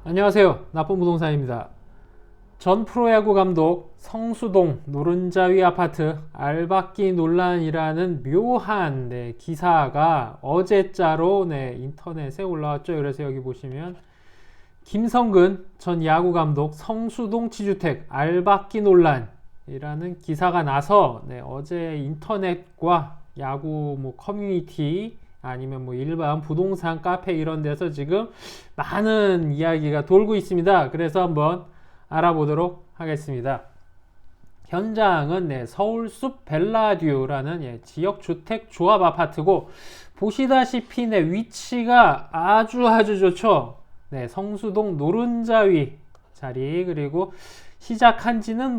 안녕하세요. 나쁜 부동산입니다. 전 프로야구 감독 성수동 노른자 위 아파트 알박기 논란이라는 묘한 기사가 어제자로 인터넷에 올라왔죠. 그래서 여기 보시면 김성근 전 야구 감독 성수동 지주택 알박기 논란이라는 기사가 나서 어제 인터넷과 야구 커뮤니티 아니면 일반 부동산 카페 이런 데서 지금 많은 이야기가 돌고 있습니다. 그래서 한번 알아보도록 하겠습니다. 현장은 서울숲 벨라듀라는 지역 주택 조합 아파트고, 보시다시피 위치가 아주 좋죠. 성수동 노른자 위 자리, 그리고 시작한 지는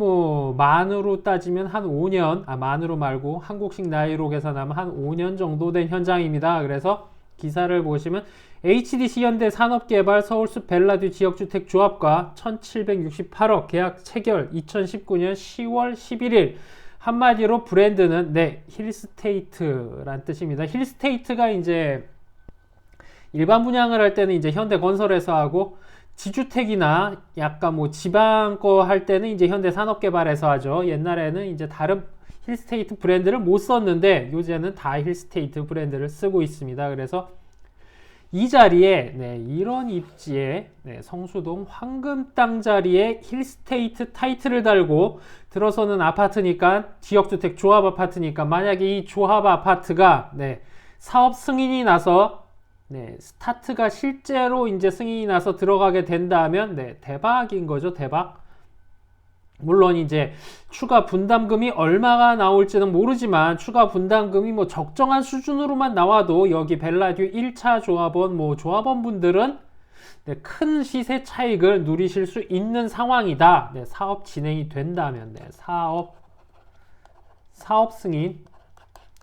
만으로 따지면 한 5년, 만으로 말고 한국식 나이로 계산하면 한 5년 정도 된 현장입니다. 그래서 기사를 보시면 HDC 현대 산업개발 서울숲 벨라듀 지역주택 조합과 1768억 계약 체결 2019년 10월 11일. 한마디로 브랜드는 힐스테이트란 뜻입니다. 힐스테이트가 이제 일반 분양을 할 때는 이제 현대건설에서 하고, 지주택이나 약간 지방 거 할 때는 이제 현대산업개발에서 하죠. 옛날에는 이제 다른 힐스테이트 브랜드를 못 썼는데 요새는 다 힐스테이트 브랜드를 쓰고 있습니다. 그래서 이 자리에 이런 입지에 성수동 황금 땅 자리에 힐스테이트 타이틀을 달고 들어서는 아파트니까, 지역주택 조합 아파트니까, 만약에 이 조합 아파트가 사업 승인이 나서 스타트가 실제로 이제 승인이 나서 들어가게 된다면 대박인 거죠. 대박. 물론 이제 추가 분담금이 얼마가 나올지는 모르지만, 추가 분담금이 적정한 수준으로만 나와도 여기 벨라듀 1차 조합원 조합원 분들은 큰 시세 차익을 누리실 수 있는 상황이다. 사업 진행이 된다면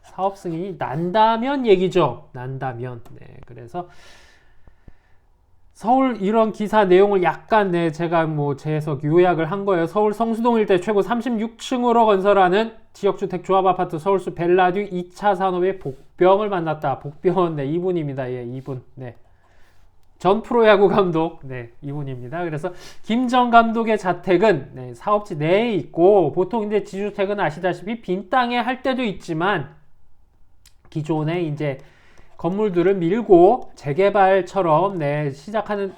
사업 승인이 난다면 얘기죠. 난다면. 그래서 서울 이런 기사 내용을 약간 제가 제 해석 요약을 한 거예요. 서울 성수동 일대 최고 36층으로 건설하는 지역주택 조합 아파트 서울숲 벨라듀 2차 산업의 복병을 만났다. 복병은 이분입니다. 이분. 전 프로야구 감독 이분입니다. 그래서 김 전 감독의 자택은 사업지 내에 있고, 보통 이제 지주택은 아시다시피 빈 땅에 할 때도 있지만, 기존에 이제 건물들을 밀고 재개발처럼 시작하는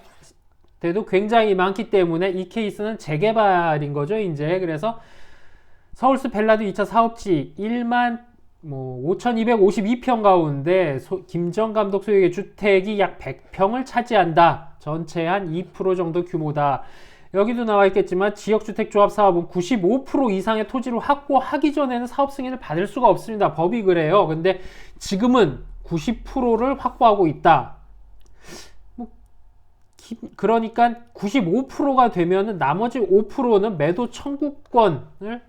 데도 굉장히 많기 때문에 이 케이스는 재개발인 거죠. 이제 그래서 서울숲 벨라듀 2차 사업지 1만 5,252평 가운데 김정 감독 소유의 주택이 약 100평을 차지한다. 전체 한 2% 정도 규모다. 여기도 나와 있겠지만 지역주택조합 사업은 95% 이상의 토지를 확보하기 전에는 사업 승인을 받을 수가 없습니다. 법이 그래요. 근데 지금은 90%를 확보하고 있다. 그러니까 95%가 되면은 나머지 5%는 매도 청구권을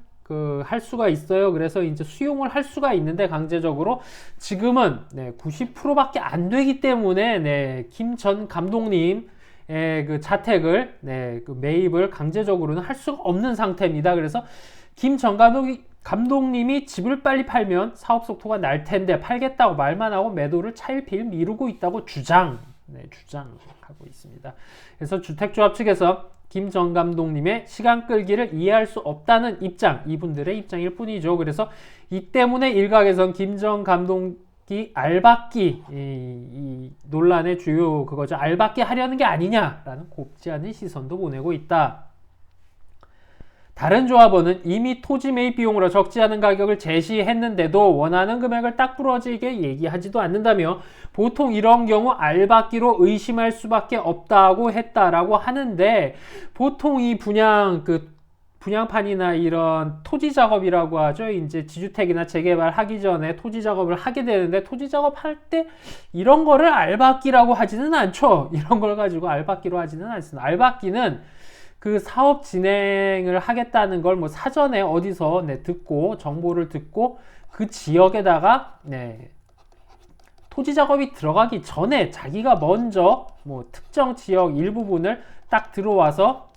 할 수가 있어요. 그래서 이제 수용을 할 수가 있는데, 강제적으로 지금은 90%밖에 안 되기 때문에 김 전 감독님 그 자택을 그 매입을 강제적으로는 할 수가 없는 상태입니다. 그래서 김 전 감독님이 집을 빨리 팔면 사업 속도가 날 텐데 팔겠다고 말만 하고 매도를 차일피일 미루고 있다고 주장하고 있습니다. 그래서 주택조합 측에서 김 전 감독님의 시간 끌기를 이해할 수 없다는 입장, 이분들의 입장일 뿐이죠. 그래서 이 때문에 일각에선 김 전 감독이 알박기, 이 논란의 주요 그거죠. 알박기 하려는 게 아니냐라는 곱지 않은 시선도 보내고 있다. 다른 조합원은 이미 토지 매입 비용으로 적지 않은 가격을 제시했는데도 원하는 금액을 딱 부러지게 얘기하지도 않는다며, 보통 이런 경우 알박기로 의심할 수밖에 없다고 했다라고 하는데, 보통 이 분양판이나 이런 토지 작업이라고 하죠. 이제 지주택이나 재개발 하기 전에 토지 작업을 하게 되는데, 토지 작업할 때 이런 거를 알박기라고 하지는 않죠. 이런 걸 가지고 알박기로 하지는 않습니다. 알박기는 그 사업 진행을 하겠다는 걸 사전에 어디서 듣고, 정보를 듣고 그 지역에다가 토지 작업이 들어가기 전에 자기가 먼저 특정 지역 일부분을 딱 들어와서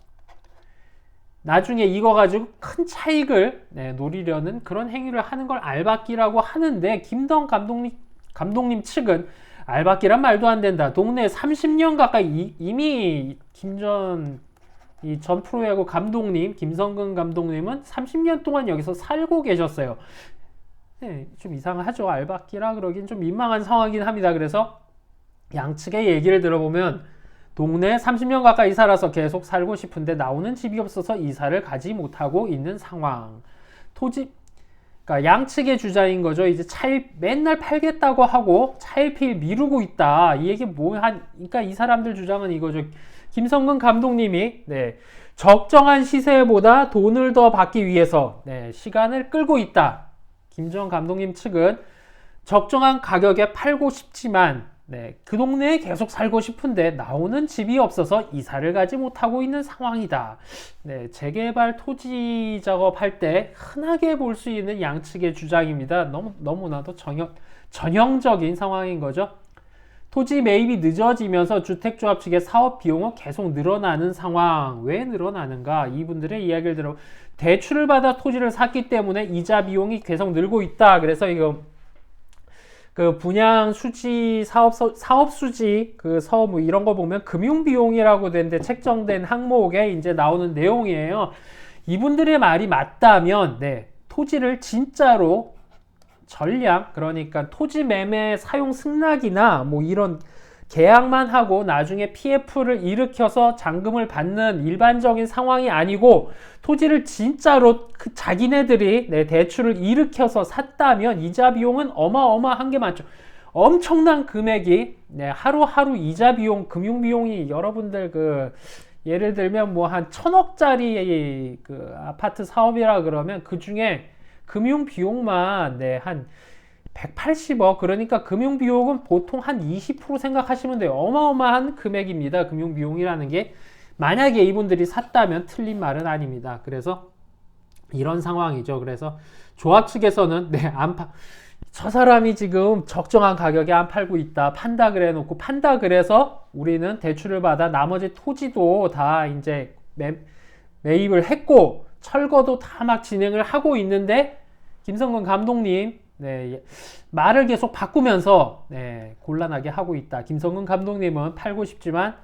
나중에 이거 가지고 큰 차익을 노리려는 그런 행위를 하는 걸 알박기라고 하는데, 김던 감독님 측은 알박기란 말도 안 된다. 동네 30년 가까이 이미 이 전 프로야구 감독님, 김성근 감독님은 30년 동안 여기서 살고 계셨어요. 네, 좀 이상하죠. 알박기라 그러긴 좀 민망한 상황이긴 합니다. 그래서 양측의 얘기를 들어보면 동네에 30년 가까이 살아서 계속 살고 싶은데 나오는 집이 없어서 이사를 가지 못하고 있는 상황. 그러니까 양측의 주장인 거죠. 이제 맨날 팔겠다고 하고 차일피일 미루고 있다. 이 얘기 그러니까 이 사람들 주장은 이거죠. 김성근 감독님이 적정한 시세보다 돈을 더 받기 위해서 시간을 끌고 있다. 김정은 감독님 측은 적정한 가격에 팔고 싶지만 그 동네에 계속 살고 싶은데 나오는 집이 없어서 이사를 가지 못하고 있는 상황이다. 재개발 토지 작업할 때 흔하게 볼 수 있는 양측의 주장입니다. 너무나도 전형적인 상황인 거죠. 토지 매입이 늦어지면서 주택조합 측의 사업 비용은 계속 늘어나는 상황. 왜 늘어나는가? 이분들의 이야기를 들어 대출을 받아 토지를 샀기 때문에 이자 비용이 계속 늘고 있다. 그래서 이거 그 분양 수지 사업 수지 뭐 이런 거 보면 금융 비용이라고 되는데 책정된 항목에 이제 나오는 내용이에요. 이분들의 말이 맞다면 토지를 진짜로 전량, 그러니까 토지 매매 사용 승낙이나 뭐 이런 계약만 하고 나중에 PF를 일으켜서 잔금을 받는 일반적인 상황이 아니고 토지를 진짜로 자기네들이 대출을 일으켜서 샀다면 이자 비용은 어마어마한 게 많죠. 엄청난 금액이 하루하루 이자 비용, 금융 비용이 여러분들 예를 들면 뭐 한 1,000억짜리 아파트 사업이라 그러면 그 중에 금융 비용만 한 180억, 그러니까 금융 비용은 보통 한 20% 생각하시면 돼요. 어마어마한 금액입니다. 금융 비용이라는 게. 만약에 이분들이 샀다면 틀린 말은 아닙니다. 그래서 이런 상황이죠. 그래서 조합 측에서는 저 사람이 지금 적정한 가격에 안 팔고 있다. 판다 그래 놓고 판다 그래서 우리는 대출을 받아 나머지 토지도 다 이제 매입을 했고 철거도 다 막 진행을 하고 있는데 김성근 감독님 말을 계속 바꾸면서 곤란하게 하고 있다. 김성근 감독님은 팔고 싶지만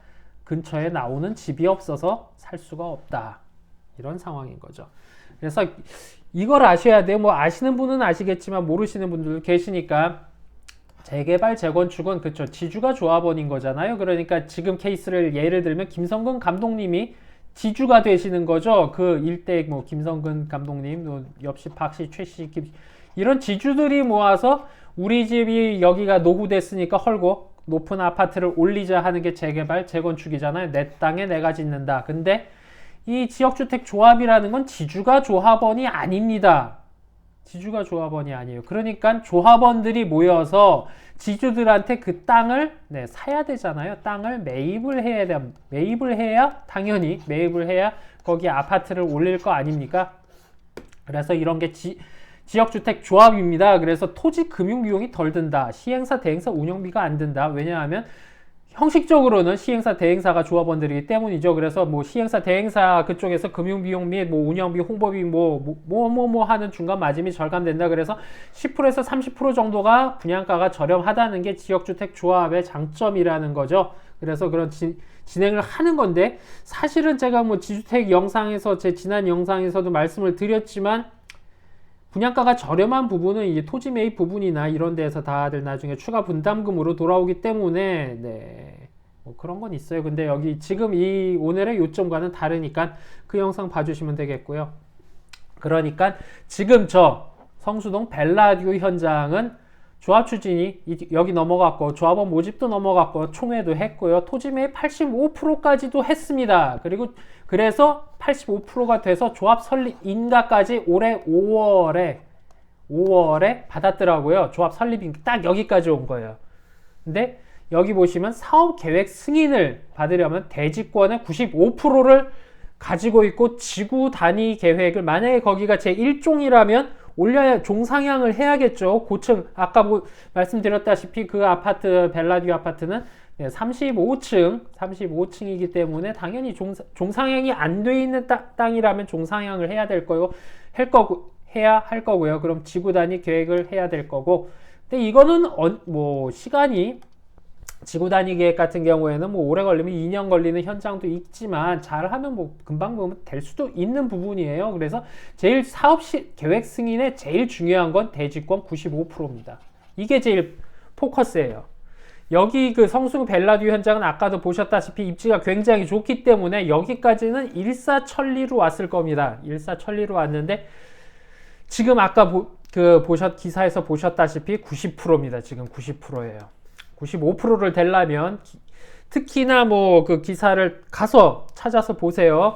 근처에 나오는 집이 없어서 살 수가 없다. 이런 상황인 거죠. 그래서 이걸 아셔야 돼요. 뭐 아시는 분은 아시겠지만 모르시는 분들도 계시니까 재개발 재건축은 그쵸 지주가 조합원인 거잖아요. 그러니까 지금 케이스를 예를 들면 김성근 감독님이 지주가 되시는 거죠. 그 일대 뭐 김성근 감독님, 옆시 박씨, 최씨, 이런 지주들이 모아서 우리 집이 여기가 노후됐으니까 헐고 높은 아파트를 올리자 하는 게 재개발 재건축이잖아요. 내 땅에 내가 짓는다. 근데 이 지역주택 조합이라는 건 지주가 조합원이 아닙니다. 지주가 조합원이 아니에요. 그러니까 조합원들이 모여서 지주들한테 그 땅을 사야 되잖아요. 땅을 매입을 해야 당연히 매입을 해야 거기 아파트를 올릴 거 아닙니까? 그래서 이런 게 지역주택 조합입니다. 그래서 토지 금융 비용이 덜 든다. 시행사 대행사 운영비가 안 든다. 왜냐하면 형식적으로는 시행사 대행사가 조합원들이기 때문이죠. 그래서 뭐 시행사 대행사 그쪽에서 금융비용 및 뭐 운영비, 홍보비 뭐 하는 중간 마진이 절감된다. 그래서 10%에서 30% 정도가 분양가가 저렴하다는 게 지역주택 조합의 장점이라는 거죠. 그래서 그런 진행을 하는 건데 사실은 제가 뭐 지주택 영상에서 제 지난 영상에서도 말씀을 드렸지만 분양가가 저렴한 부분은 이제 토지 매입 부분이나 이런 데에서 다들 나중에 추가 분담금으로 돌아오기 때문에 뭐 그런 건 있어요. 근데 여기 지금 이 오늘의 요점과는 다르니까 그 영상 봐주시면 되겠고요. 그러니까 지금 저 성수동 벨라디오 현장은 조합 추진이 여기 넘어갔고 조합원 모집도 넘어갔고 총회도 했고요. 토지 매입 85%까지도 했습니다. 그래서 85%가 돼서 조합 설립 인가까지 올해 5월에 받았더라고요. 조합 설립 인가 딱 여기까지 온 거예요. 근데 여기 보시면 사업 계획 승인을 받으려면 대지권의 95%를 가지고 있고 지구 단위 계획을 만약에 거기가 제1종이라면 올려야 종상향을 해야겠죠. 고층 아까 말씀드렸다시피 그 아파트 벨라디오 아파트는 35층이기 때문에 당연히 종상향이 안 돼 있는 땅이라면 종상향을 해야 할 거고요. 그럼 지구 단위 계획을 해야 될 거고. 근데 이거는 뭐 시간이 지구단위 계획 같은 경우에는 뭐 오래 걸리면 2년 걸리는 현장도 있지만 잘하면 뭐 금방 보면 될 수도 있는 부분이에요. 그래서 제일 사업 계획 승인의 제일 중요한 건 대지권 95%입니다. 이게 제일 포커스예요. 여기 그 성수 벨라듀 현장은 아까도 보셨다시피 입지가 굉장히 좋기 때문에 여기까지는 일사천리로 왔을 겁니다. 일사천리로 왔는데 지금 아까 기사에서 보셨다시피 90%입니다. 지금 90%예요. 95%를 되려면 특히나 뭐 그 기사를 가서 찾아서 보세요.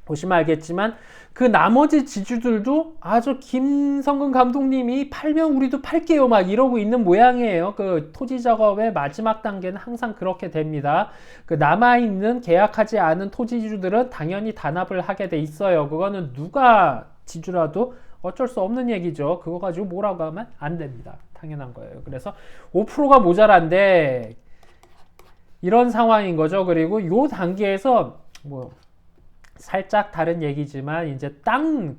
보시면 알겠지만 그 나머지 지주들도 아주 김성근 감독님이 팔면 우리도 팔게요 막 이러고 있는 모양이에요. 그 토지 작업의 마지막 단계는 항상 그렇게 됩니다. 그 남아있는 계약하지 않은 토지주들은 당연히 단합을 하게 돼 있어요. 그거는 누가 지주라도 어쩔 수 없는 얘기죠. 그거 가지고 뭐라고 하면 안 됩니다. 당연한 거예요. 그래서 5%가 모자란데 이런 상황인 거죠. 그리고 요 단계에서 뭐 살짝 다른 얘기지만 이제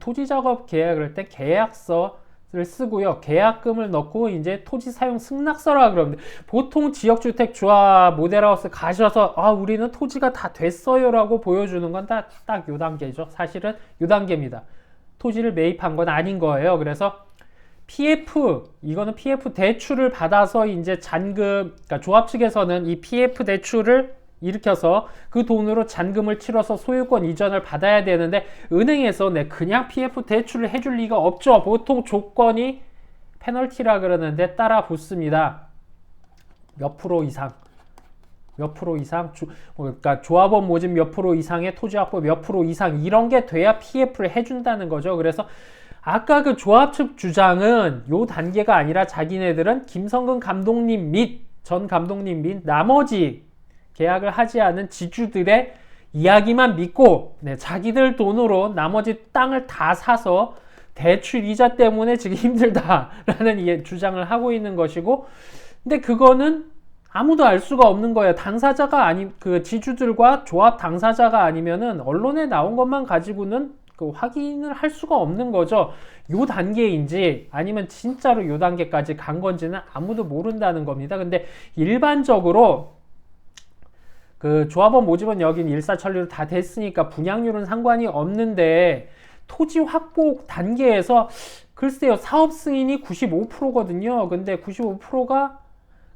토지 작업 계약을 할 때 계약서를 쓰고요. 계약금을 넣고 이제 토지 사용 승낙서라 그러는데 보통 지역주택 조합 모델하우스 가셔서 우리는 토지가 다 됐어요라고 보여주는 건 딱 요 단계죠. 사실은 요 단계입니다. 토지를 매입한 건 아닌 거예요. 그래서 이거는 PF 대출을 받아서 이제 그러니까 조합 측에서는 이 PF 대출을 일으켜서 그 돈으로 잔금을 치러서 소유권 이전을 받아야 되는데 은행에서 그냥 PF 대출을 해줄 리가 없죠. 보통 조건이 페널티라 그러는데 따라 붙습니다. 몇 프로 이상. 그러니까 조합원 모집 몇 프로 이상의 토지 확보 몇 프로 이상 이런 게 돼야 PF를 해준다는 거죠. 그래서 아까 그 조합 측 주장은 요 단계가 아니라 자기네들은 김성근 감독님 및 전 감독님 및 나머지 계약을 하지 않은 지주들의 이야기만 믿고 자기들 돈으로 나머지 땅을 다 사서 대출 이자 때문에 지금 힘들다라는 주장을 하고 있는 것이고, 근데 그거는 아무도 알 수가 없는 거예요. 그 지주들과 조합 당사자가 아니면은 언론에 나온 것만 가지고는 확인을 할 수가 없는 거죠. 요 단계인지 아니면 진짜로 요 단계까지 간 건지는 아무도 모른다는 겁니다. 근데 일반적으로 그 조합원 모집은 여긴 일사천리로 다 됐으니까 분양률은 상관이 없는데 토지 확보 단계에서 글쎄요, 사업 승인이 95%거든요. 근데 95%가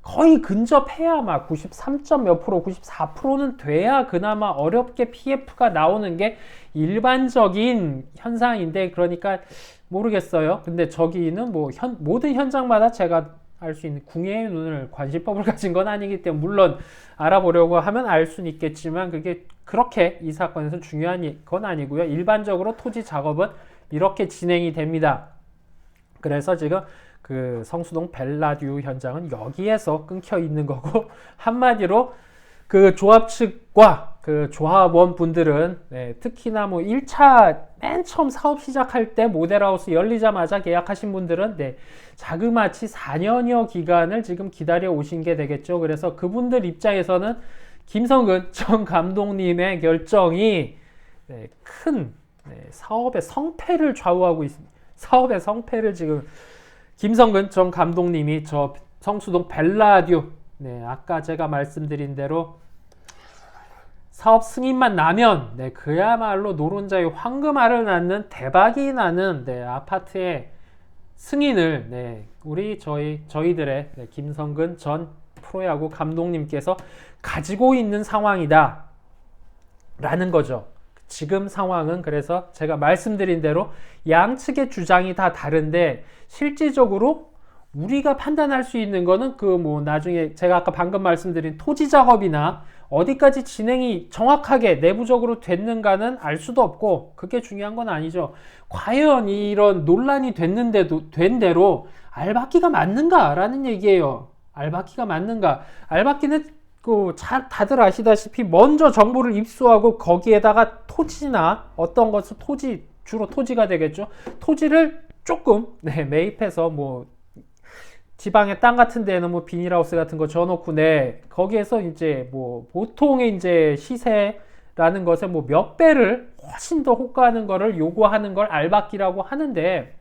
거의 근접해야 93점 몇 프로, 94%는 돼야 그나마 어렵게 PF가 나오는 게 일반적인 현상인데, 그러니까 모르겠어요. 근데 저기는 모든 현장마다 제가 알 수 있는 궁예의 눈을 관심법을 가진 건 아니기 때문에 물론 알아보려고 하면 알 수는 있겠지만 그게 그렇게 이 사건에서 중요한 건 아니고요. 일반적으로 토지 작업은 이렇게 진행이 됩니다. 그래서 지금 그 성수동 벨라듀 현장은 여기에서 끊겨 있는 거고, 한마디로 그 조합 측과 그 조합원 분들은 특히나 1차 맨 처음 사업 시작할 때 모델하우스 열리자마자 계약하신 분들은 자그마치 4년여 기간을 지금 기다려 오신 게 되겠죠. 그래서 그분들 입장에서는 김성근 전 감독님의 결정이 큰 사업의 성패를 좌우하고 있습니다. 사업의 성패를 지금 김성근 전 감독님이 저 성수동 벨라듀 아까 제가 말씀드린 대로 사업 승인만 나면 그야말로 노른자의 황금알을 낳는 대박이 나는 아파트의 승인을 저희들의 김성근 전 프로야구 감독님께서 가지고 있는 상황이다 라는 거죠. 지금 상황은 그래서 제가 말씀드린 대로 양측의 주장이 다 다른데 실질적으로 우리가 판단할 수 있는 거는 나중에 제가 아까 방금 말씀드린 토지 작업이나 어디까지 진행이 정확하게 내부적으로 됐는가는 알 수도 없고, 그게 중요한 건 아니죠. 과연 이런 논란이 된 대로 알박기가 맞는가라는 얘기예요. 알박기가 맞는가? 알박기는 다들 아시다시피 먼저 정보를 입수하고 거기에다가 토지나 어떤 것은 주로 토지가 되겠죠. 토지를 조금 매입해서 지방의 땅 같은 데는 비닐하우스 같은 거 져놓고 거기에서 이제 보통의 이제 시세라는 것에 몇 배를 훨씬 더 호가하는 거를 요구하는 걸 알박기라고 하는데,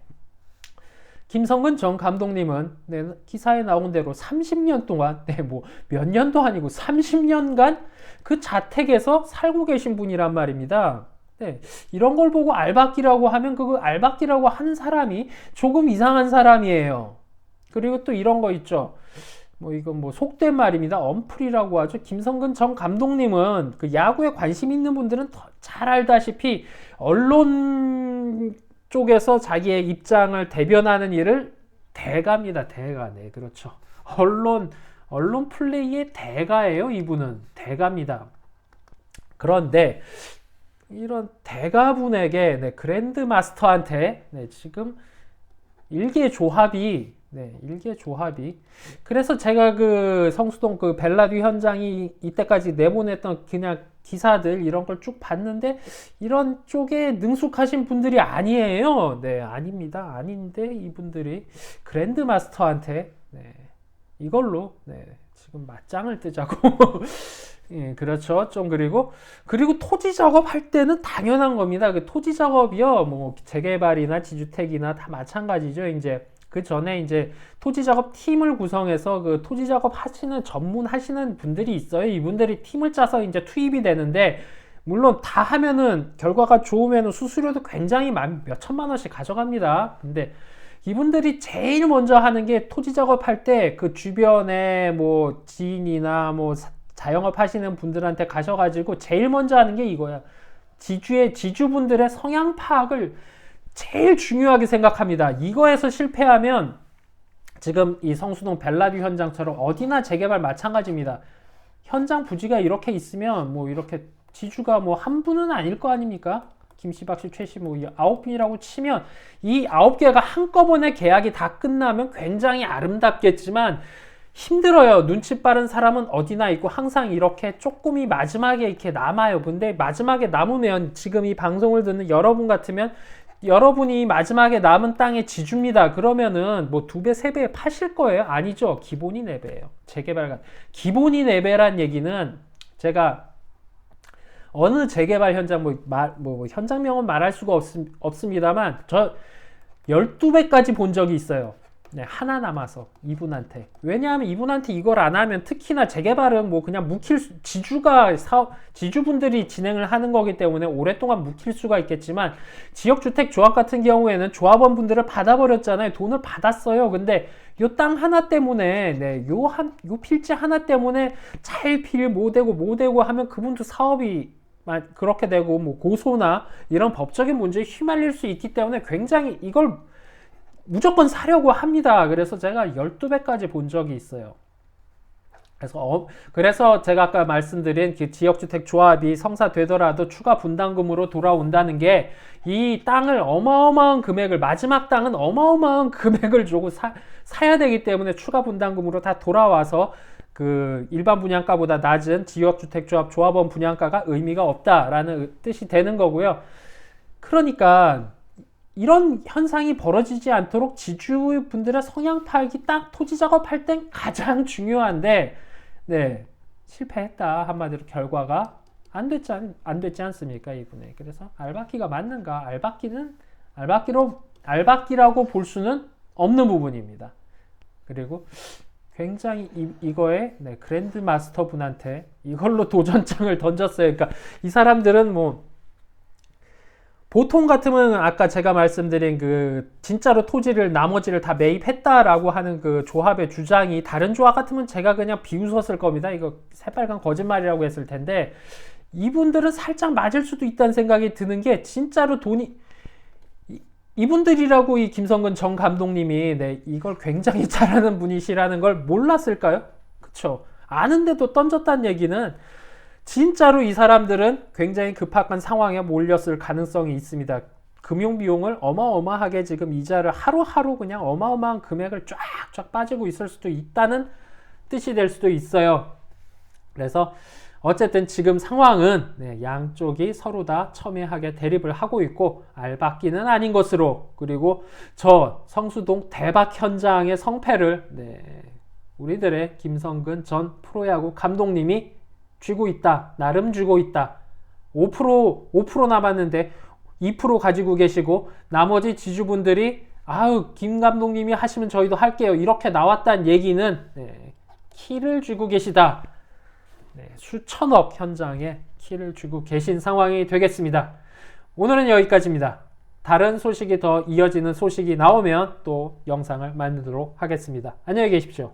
김성근 전 감독님은 네, 기사에 나온 대로 30년 동안 네, 뭐 몇 년도 아니고 30년간 그 자택에서 살고 계신 분이란 말입니다. 네, 이런 걸 보고 알박기라고 하면 그 알박기라고 하는 사람이 조금 이상한 사람이에요. 그리고 또 이런 거 있죠. 뭐 이건 뭐 속된 말입니다. 언플이라고 하죠. 김성근 전 감독님은 그 야구에 관심 있는 분들은 잘 알다시피 언론 쪽에서 자기의 입장을 대변하는 일을 대가입니다. 대가. 네, 그렇죠. 언론 플레이의 대가예요. 이분은 대가입니다. 그런데 이런 대가분에게 네, 그랜드 마스터한테 네, 지금 일개 조합이 그래서 제가 그 성수동 그 벨라듀 현장이 이때까지 내보냈던 그냥 기사들 이런 걸 쭉 봤는데 이런 쪽에 능숙하신 분들이 아니에요. 네, 아닙니다. 아닌데 이분들이 그랜드 마스터한테 네, 이걸로 네, 지금 맞짱을 뜨자고 예, 그렇죠. 좀 그리고 토지 작업할 때는 당연한 겁니다. 그 토지 작업이요, 뭐 재개발이나 지주택이나 다 마찬가지죠. 이제 그 전에 이제 토지 작업 팀을 구성해서 그 토지 작업 전문하시는 분들이 있어요. 이분들이 팀을 짜서 이제 투입이 되는데, 물론 다 하면은 결과가 좋으면 수수료도 굉장히 몇 천만 원씩 가져갑니다. 근데 이분들이 제일 먼저 하는 게 토지 작업할 때 그 주변에 뭐 지인이나 뭐 자영업 하시는 분들한테 가셔가지고 제일 먼저 하는 게 이거야. 지주분들의 성향 파악을 제일 중요하게 생각합니다. 이거에서 실패하면 지금 이 성수동 벨라뷰 현장처럼 어디나 재개발 마찬가지입니다. 현장 부지가 이렇게 있으면 뭐 이렇게 지주가 뭐 한 분은 아닐 거 아닙니까? 김씨, 박씨, 최씨 뭐 9분이라고 치면 이 9개가 한꺼번에 계약이 다 끝나면 굉장히 아름답겠지만 힘들어요. 눈치 빠른 사람은 어디나 있고 항상 이렇게 조금이 마지막에 이렇게 남아요. 근데 마지막에 남으면 지금 이 방송을 듣는 여러분 같으면 여러분이 마지막에 남은 땅의 지주입니다. 그러면은 뭐 2배, 3배 파실 거예요? 아니죠. 기본이 4배예요. 재개발 기본이 4배란 얘기는 제가 어느 재개발 현장 현장명은 말할 수가 없습니다만 저 12배까지 본 적이 있어요. 네, 하나 남아서 이분한테. 왜냐하면 이분한테 이걸 안 하면 특히나 재개발은 뭐 그냥 지주분들이 진행을 하는 거기 때문에 오랫동안 묵힐 수가 있겠지만 지역주택 조합 같은 경우에는 조합원 분들을 받아버렸잖아요. 돈을 받았어요. 근데 요 땅 하나 때문에 네, 요 필지 하나 때문에 차일피일 뭐 되고 하면 그분도 사업이 그렇게 되고 뭐 고소나 이런 법적인 문제에 휘말릴 수 있기 때문에 굉장히 이걸 무조건 사려고 합니다. 그래서 제가 12배까지 본 적이 있어요. 그래서 제가 아까 말씀드린 그 지역주택 조합이 성사되더라도 추가 분담금으로 돌아온다는 게 이 땅을 어마어마한 금액을 마지막 땅은 어마어마한 금액을 주고 사야 되기 때문에 추가 분담금으로 다 돌아와서 그 일반 분양가보다 낮은 지역주택 조합 조합원 분양가가 의미가 없다라는 뜻이 되는 거고요. 그러니까 이런 현상이 벌어지지 않도록 지주분들의 성향 파악이 딱 토지 작업할 땐 가장 중요한데 네, 실패했다. 한마디로 결과가 안 됐지 않습니까? 이분에. 그래서 알박기가 맞는가? 알박기라고 볼 수는 없는 부분입니다. 그리고 굉장히 이거에 네, 그랜드 마스터 분한테 이걸로 도전장을 던졌어요. 그러니까 이 사람들은 뭐 보통 같으면 아까 제가 말씀드린 그 진짜로 나머지를 다 매입했다라고 하는 그 조합의 주장이 다른 조합 같으면 제가 그냥 비웃었을 겁니다. 이거 새빨간 거짓말이라고 했을 텐데 이분들은 살짝 맞을 수도 있다는 생각이 드는 게 진짜로 이분들이라고 이 김성근 전 감독님이 네, 이걸 굉장히 잘하는 분이시라는 걸 몰랐을까요? 그쵸? 아는데도 던졌다는 얘기는 진짜로 이 사람들은 굉장히 급박한 상황에 몰렸을 가능성이 있습니다. 금융비용을 어마어마하게 지금 이자를 하루하루 그냥 어마어마한 금액을 쫙쫙 빠지고 있을 수도 있다는 뜻이 될 수도 있어요. 그래서 어쨌든 지금 상황은 네, 양쪽이 서로 다 첨예하게 대립을 하고 있고 알박기는 아닌 것으로 그리고 저 성수동 대박 현장의 성패를 네, 우리들의 김성근 전 프로야구 감독님이 쥐고 있다. 나름 쥐고 있다. 5% 남았는데 2% 가지고 계시고 나머지 지주분들이 아우 김 감독님이 하시면 저희도 할게요 이렇게 나왔다는 얘기는 키를 쥐고 계시다. 수천억 현장에 키를 쥐고 계신 상황이 되겠습니다. 오늘은 여기까지입니다. 다른 소식이 더 이어지는 소식이 나오면 또 영상을 만들도록 하겠습니다. 안녕히 계십시오.